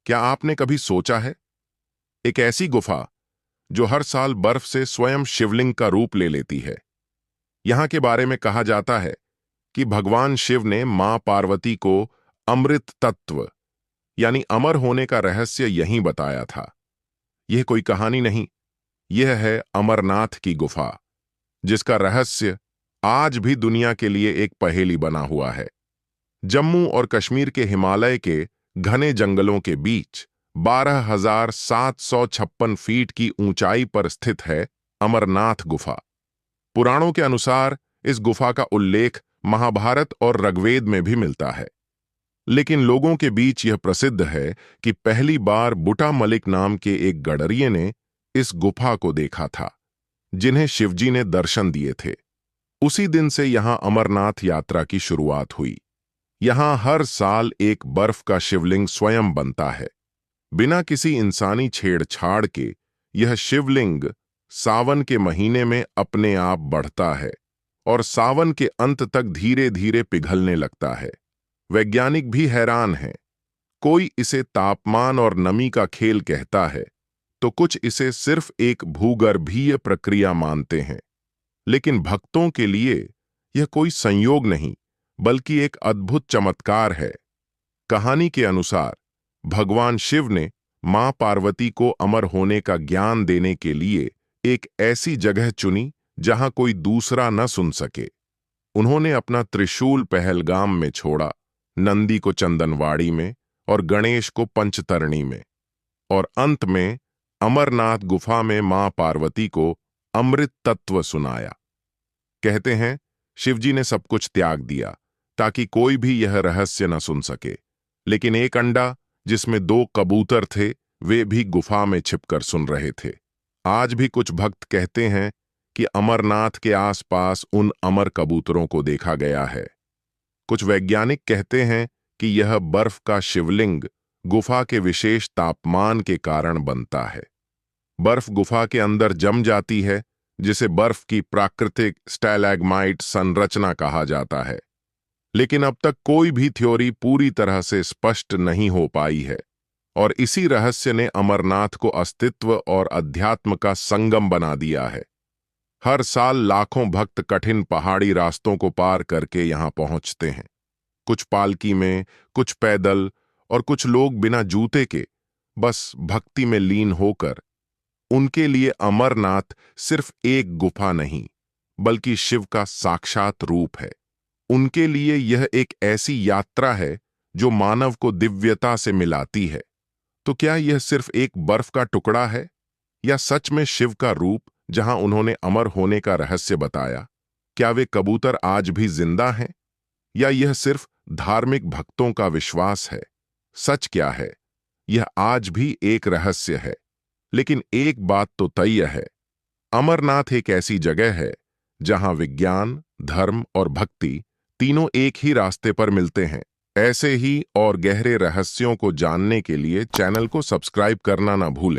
क्या आपने कभी सोचा है, एक ऐसी गुफा जो हर साल बर्फ से स्वयं शिवलिंग का रूप ले लेती है। यहां के बारे में कहा जाता है कि भगवान शिव ने मां पार्वती को अमृत तत्व यानी अमर होने का रहस्य यहीं बताया था। यह कोई कहानी नहीं, यह है अमरनाथ की गुफा, जिसका रहस्य आज भी दुनिया के लिए एक पहेली बना हुआ है। जम्मू और कश्मीर के हिमालय के घने जंगलों के बीच 12,756 फीट की ऊंचाई पर स्थित है अमरनाथ गुफा। पुराणों के अनुसार इस गुफा का उल्लेख महाभारत और ऋग्वेद में भी मिलता है, लेकिन लोगों के बीच यह प्रसिद्ध है कि पहली बार बुटा मलिक नाम के एक गडरिये ने इस गुफा को देखा था, जिन्हें शिवजी ने दर्शन दिए थे। उसी दिन से यहां अमरनाथ यात्रा की शुरुआत हुई। यहां हर साल एक बर्फ का शिवलिंग स्वयं बनता है। बिना किसी इंसानी छेड़छाड़ के यह शिवलिंग सावन के महीने में अपने आप बढ़ता है और सावन के अंत तक धीरे धीरे पिघलने लगता है। वैज्ञानिक भी हैरान हैं। कोई इसे तापमान और नमी का खेल कहता है, तो कुछ इसे सिर्फ एक भूगर्भीय प्रक्रिया मानते हैं। लेकिन भक्तों के लिए यह कोई संयोग नहीं, बल्कि एक अद्भुत चमत्कार है। कहानी के अनुसार भगवान शिव ने मां पार्वती को अमर होने का ज्ञान देने के लिए एक ऐसी जगह चुनी जहां कोई दूसरा न सुन सके। उन्होंने अपना त्रिशूल पहलगाम में छोड़ा, नंदी को चंदनवाड़ी में और गणेश को पंचतरणी में, और अंत में अमरनाथ गुफा में मां पार्वती को अमृत तत्व सुनाया। कहते हैं शिवजी ने सब कुछ त्याग दिया ताकि कोई भी यह रहस्य न सुन सके, लेकिन एक अंडा जिसमें 2 कबूतर थे, वे भी गुफा में छिपकर सुन रहे थे। आज भी कुछ भक्त कहते हैं कि अमरनाथ के आसपास उन अमर कबूतरों को देखा गया है। कुछ वैज्ञानिक कहते हैं कि यह बर्फ का शिवलिंग गुफा के विशेष तापमान के कारण बनता है। बर्फ गुफा के अंदर जम जाती है, जिसे बर्फ की प्राकृतिक स्टैलेग्माइट संरचना कहा जाता है। लेकिन अब तक कोई भी थ्योरी पूरी तरह से स्पष्ट नहीं हो पाई है, और इसी रहस्य ने अमरनाथ को अस्तित्व और अध्यात्म का संगम बना दिया है। हर साल लाखों भक्त कठिन पहाड़ी रास्तों को पार करके यहां पहुंचते हैं, कुछ पालकी में, कुछ पैदल और कुछ लोग बिना जूते के, बस भक्ति में लीन होकर। उनके लिए अमरनाथ सिर्फ एक गुफा नहीं, बल्कि शिव का साक्षात रूप है। उनके लिए यह एक ऐसी यात्रा है जो मानव को दिव्यता से मिलाती है। तो क्या यह सिर्फ एक बर्फ का टुकड़ा है, या सच में शिव का रूप जहां उन्होंने अमर होने का रहस्य बताया? क्या वे कबूतर आज भी जिंदा हैं, या यह सिर्फ धार्मिक भक्तों का विश्वास है? सच क्या है, यह आज भी एक रहस्य है। लेकिन एक बात तो तय है, अमरनाथ एक ऐसी जगह है जहां विज्ञान, धर्म और भक्ति तीनों एक ही रास्ते पर मिलते हैं। ऐसे ही और गहरे रहस्यों को जानने के लिए चैनल को सब्सक्राइब करना ना भूलें।